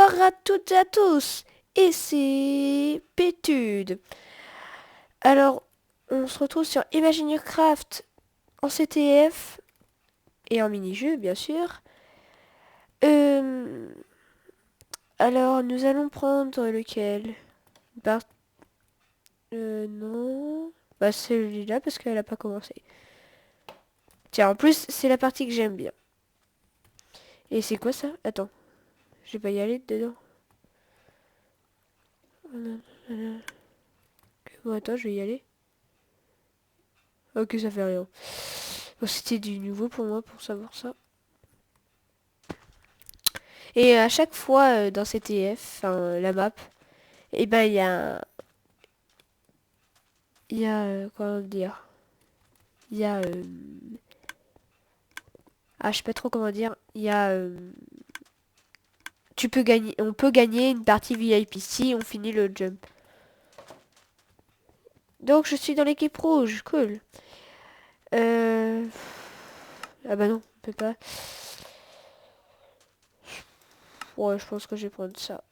Bonsoir à toutes et à tous, et c'est Pétude. Alors, on se retrouve sur Imagineercraft en CTF et en mini-jeu, bien sûr. Euh, alors, nous allons prendre lequel Bar- non. Bah, celui-là, parce qu'elle a pas commencé. Tiens, en plus, c'est la partie que j'aime bien. Et c'est quoi ça? Attends, je vais pas y aller dedans. Bon, attends, je vais y aller. Ok, ça fait rien. Bon, c'était du nouveau pour moi pour savoir ça. Et à chaque fois dans CTF, enfin la map, et ben comment dire, il y a je sais pas trop comment dire, il y a tu peux gagner, on peut gagner une partie VIP si on finit le jump. Donc je suis dans l'équipe rouge, cool. Euh... Ah bah non, on peut pas. Ouais, je pense que je vais prendre ça.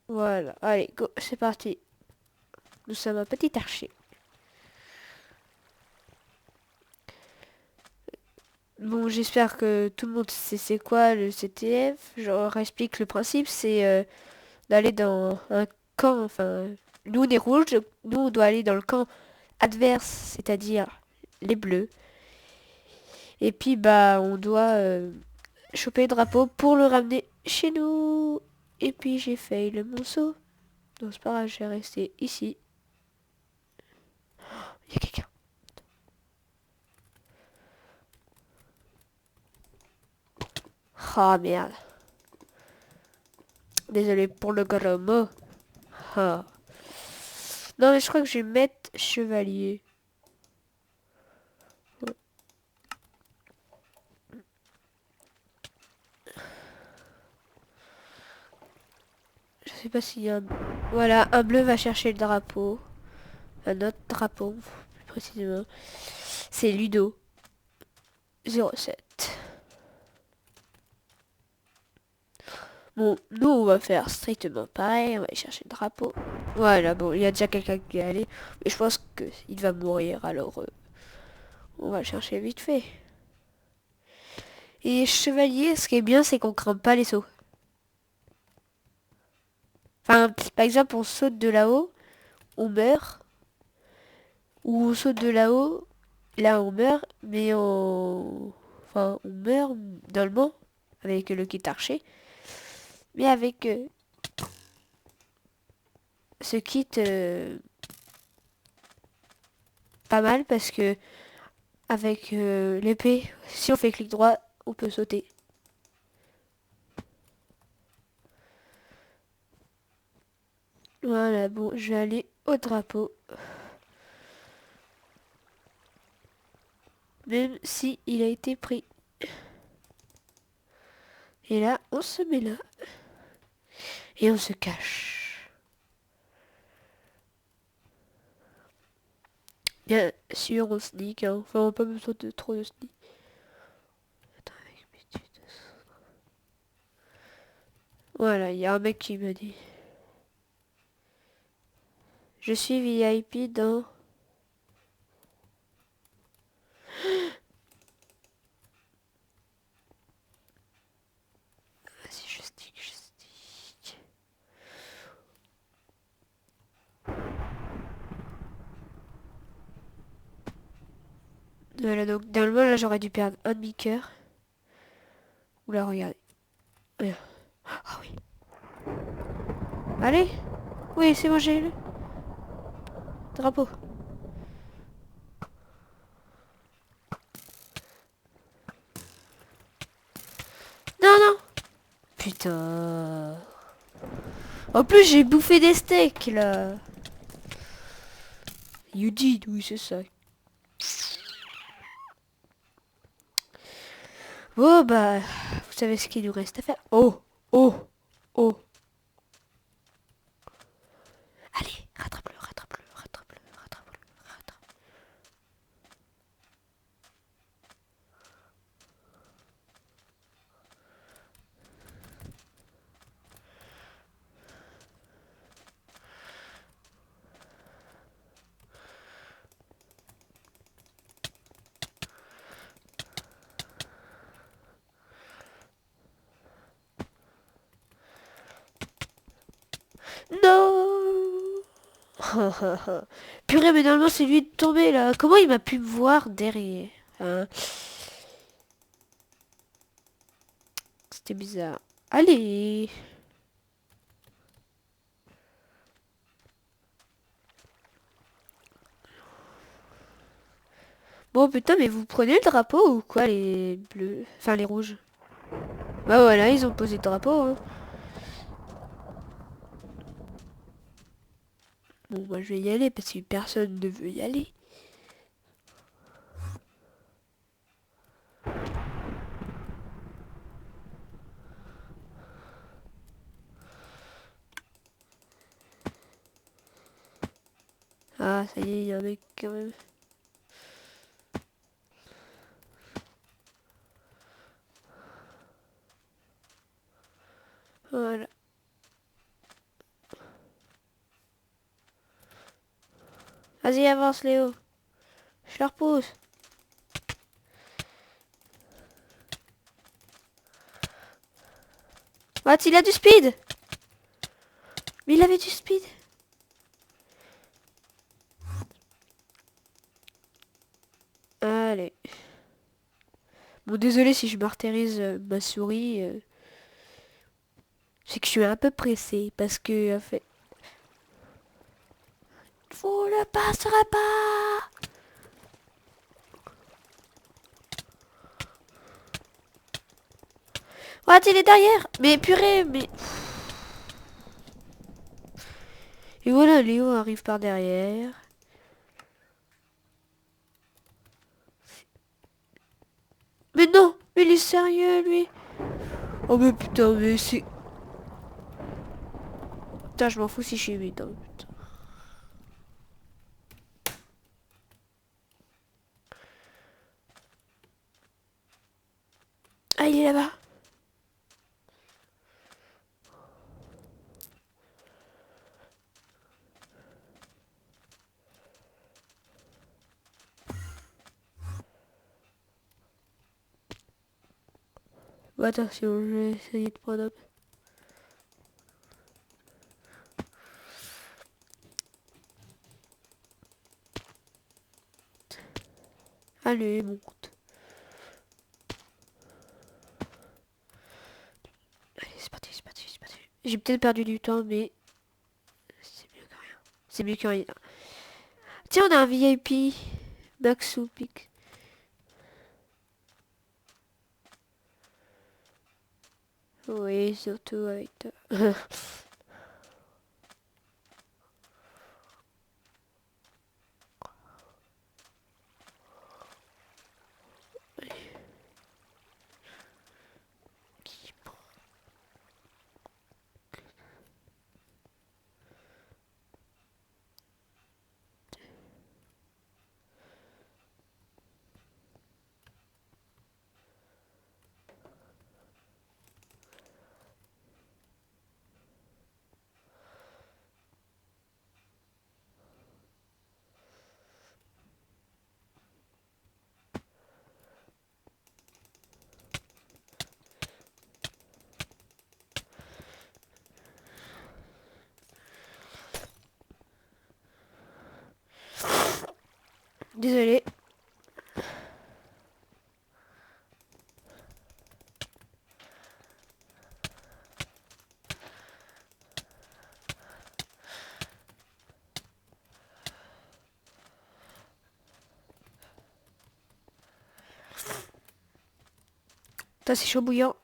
Voilà, allez, go, c'est parti. Nous sommes un petit archer. Bon, j'espère que tout le monde sait c'est quoi le CTF. Je leur explique le principe, c'est d'aller dans un camp, enfin, nous on est rouges, nous on doit aller dans le camp adverse, c'est-à-dire les bleus. Et puis bah on doit choper le drapeau pour le ramener chez nous. Et puis j'ai fail le monceau. Donc c'est pas grave, je vais rester ici. Il y a quelqu'un. Ah merde. Désolé pour le gros mot. Ah. Non mais je crois que je vais mettre chevalier. Je sais pas s'il y a un... Voilà, un bleu va chercher le drapeau. Un autre drapeau, plus précisément. C'est Ludo. 07. Bon, nous, on va faire strictement pareil. On va aller chercher le drapeau. Voilà, bon, il y a déjà quelqu'un qui est allé. Mais je pense qu'il va mourir, alors on va le chercher vite fait. Et chevalier, ce qui est bien, c'est qu'on craint pas les sauts. Enfin, par exemple, on saute de là-haut, on meurt. Ou on saute de là-haut, là on meurt, mais on... Enfin, on meurt normalement avec le kit archer. Mais avec ce kit, pas mal parce que avec l'épée, si on fait clic droit, on peut sauter. Voilà, bon, je vais aller au drapeau. Même si il a été pris. Et là, on se met là. Et on se cache. Bien sûr, on sneak, hein. Enfin, on n'a pas besoin de trop de sneak. Attends, avec mes tutos. Voilà, il y a un mec qui me dit. Je suis VIP dans... Vas-y, je stick, je stick. Voilà, donc normalement là j'aurais dû perdre un demi-cœur. Oula, regardez. Regarde. Ah oui. Allez. Oui, c'est bon, j'ai le drapeau. Non, non. Putain. En plus, j'ai bouffé des steaks là. You did, oui, c'est ça. Bon, bah, vous savez ce qu'il nous reste à faire. Oh, oh, oh. Allez, rattrape-le, rattrape-le, rattrape-le, rattrape-le, rattrape. Non. Purée, mais normalement c'est lui de tomber là. Comment il m'a pu me voir derrière, hein? C'était bizarre. Allez. Bon putain, mais vous prenez le drapeau ou quoi, les bleus? Enfin les rouges. Bah voilà, ils ont posé le drapeau, hein. Bon, moi je vais y aller parce que personne ne veut y aller. Ah, ça y est, il y a un mec quand même. Voilà. Vas-y, avance Léo. Je leur pousse. What, il a du speed. Mais il avait du speed. Allez. Bon, désolé si je martyrise ma souris. C'est que je suis un peu pressé parce que en fait, vous ne passerez pas. What, il est derrière. Mais purée, mais... Et voilà, Léo arrive par derrière. Mais non, mais il est sérieux, lui. Oh mais putain, mais c'est... Putain, je m'en fous si je suis vite. Hein, putain. Ah, il est là-bas. Bon, attention, je vais essayer de prendre up. Allez, monte. Allez, c'est parti, c'est parti, c'est parti. J'ai peut-être perdu du temps, mais c'est mieux que rien. C'est mieux que rien. Tiens, on a un VIP. Max ou Pix. Oui, surtout avec toi. Désolé. Putain, c'est chaud bouillant.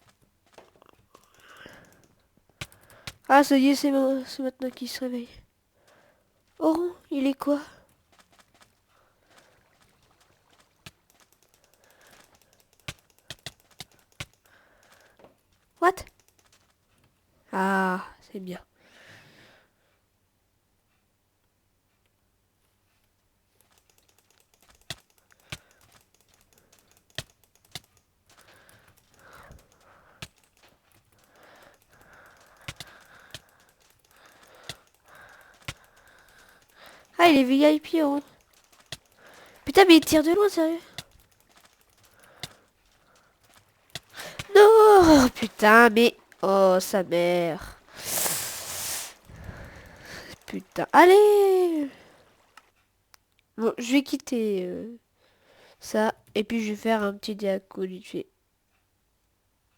Ah, ça y est, c'est maintenant qu'il se réveille. Oh, il est quoi? What? Ah, c'est bien. Ah, il est VIP, oh. Putain, mais il tire de loin, sérieux. Non, putain, mais... Oh, sa mère. putain. Allez! Bon, je vais quitter ça. Et puis je vais faire un petit diaco vite fait.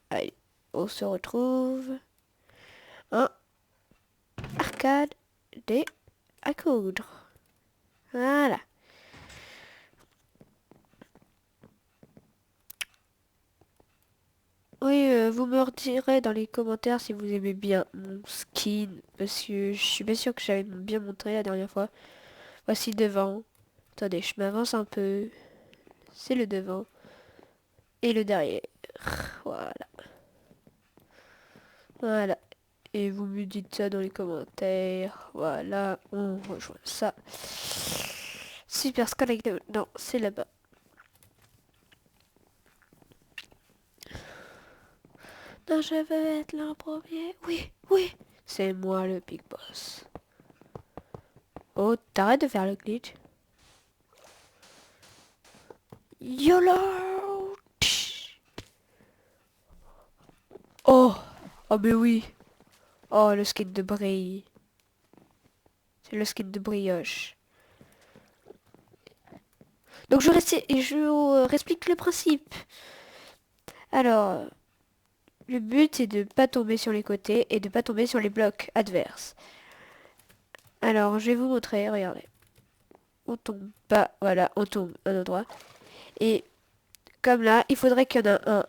Allez, on se retrouve. Un arcade des à coudre. Voilà. Oui, vous me redirez dans les commentaires si vous aimez bien mon skin. Parce que je suis pas sûr que j'avais bien montré la dernière fois. Voici le devant. Attendez, je m'avance un peu. C'est le devant. Et le derrière. Voilà. Voilà. Et vous me dites ça dans les commentaires. Voilà. On rejoint ça. Super Skyline. Non, c'est là-bas. Non, je veux être là en premier. Oui, oui. C'est moi le Big Boss. Oh, t'arrêtes de faire le glitch. YOLO. Oh. Oh, mais oui. Oh, le skin de brille. C'est le skin de brioche. Donc je explique le principe. Alors, le but c'est de pas tomber sur les côtés et de pas tomber sur les blocs adverses. Alors, je vais vous montrer, regardez. On tombe pas, voilà, on tombe un endroit. Et comme là, il faudrait qu'il y en a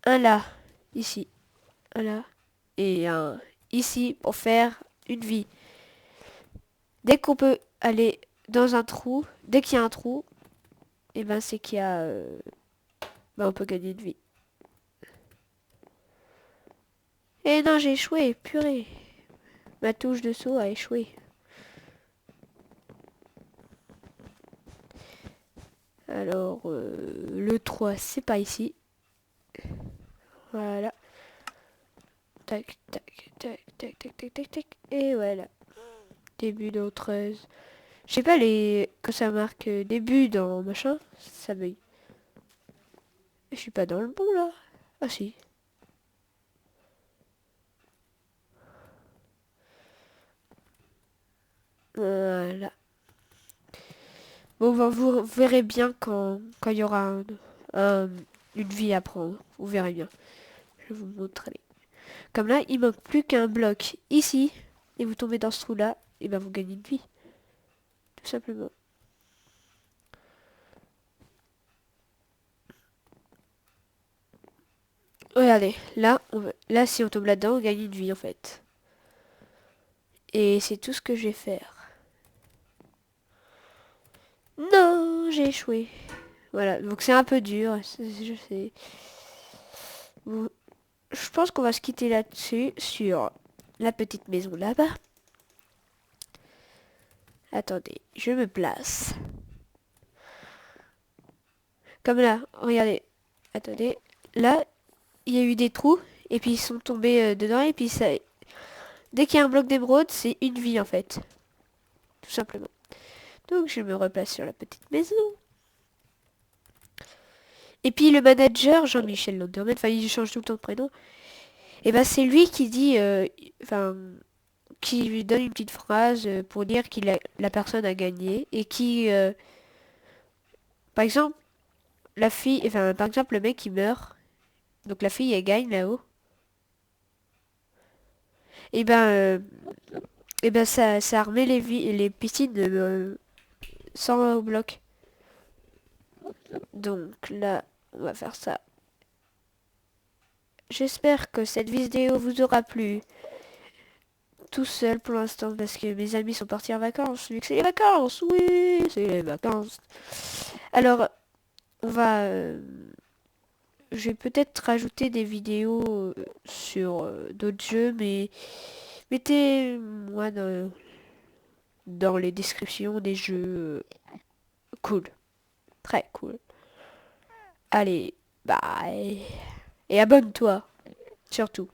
un là, ici, un là, et un ici pour faire une vie. Dès qu'on peut aller dans un trou, dès qu'il y a un trou, et ben c'est qu'il y a, ben on peut gagner une vie. Et non, j'ai échoué, purée. Ma touche de saut a échoué. Alors, le 3, c'est pas ici. Voilà. Tac, tac, tac, tac, tac, tac, tac, tac. Et voilà. Début dans 13. Je sais pas les... Quand ça marque début dans machin, ça bug. Je suis pas dans le bon là. Ah si. Voilà. Bon, ben, vous verrez bien quand il y aura une vie à prendre. Vous verrez bien. Je vais vous montrer. Comme là, il manque plus qu'un bloc ici. Et vous tombez dans ce trou là. Et ben vous gagnez une vie. Tout simplement. Regardez, là, là si on tombe là-dedans, on gagne une vie en fait. Et c'est tout ce que je vais faire. Non, j'ai échoué. Voilà, donc c'est un peu dur, je sais. Je pense qu'on va se quitter là-dessus, sur la petite maison là-bas. Attendez, je me place. Comme là, regardez. Attendez, là, il y a eu des trous, et puis ils sont tombés dedans, et puis ça... Dès qu'il y a un bloc d'émeraude, c'est une vie en fait. Tout simplement. Donc je me replace sur la petite maison. Et puis le manager, Jean-Michel Landerman, enfin il change tout le temps de prénom. Et ben c'est lui qui dit, enfin, qui lui donne une petite phrase pour dire la personne a gagné. Et qui, par exemple, la fille, enfin par exemple le mec qui meurt. Donc la fille elle gagne là-haut. Et ben, ça remet les piscines sans bloc. Donc là, on va faire ça. J'espère que cette vidéo vous aura plu. Tout seul pour l'instant parce que mes amis sont partis en vacances. Vu que c'est les vacances, oui, c'est les vacances. Alors, on va... je vais peut-être rajouter des vidéos sur d'autres jeux, mais mettez-moi dans les descriptions des jeux cool. Très cool. Allez, bye. Et abonne-toi, surtout.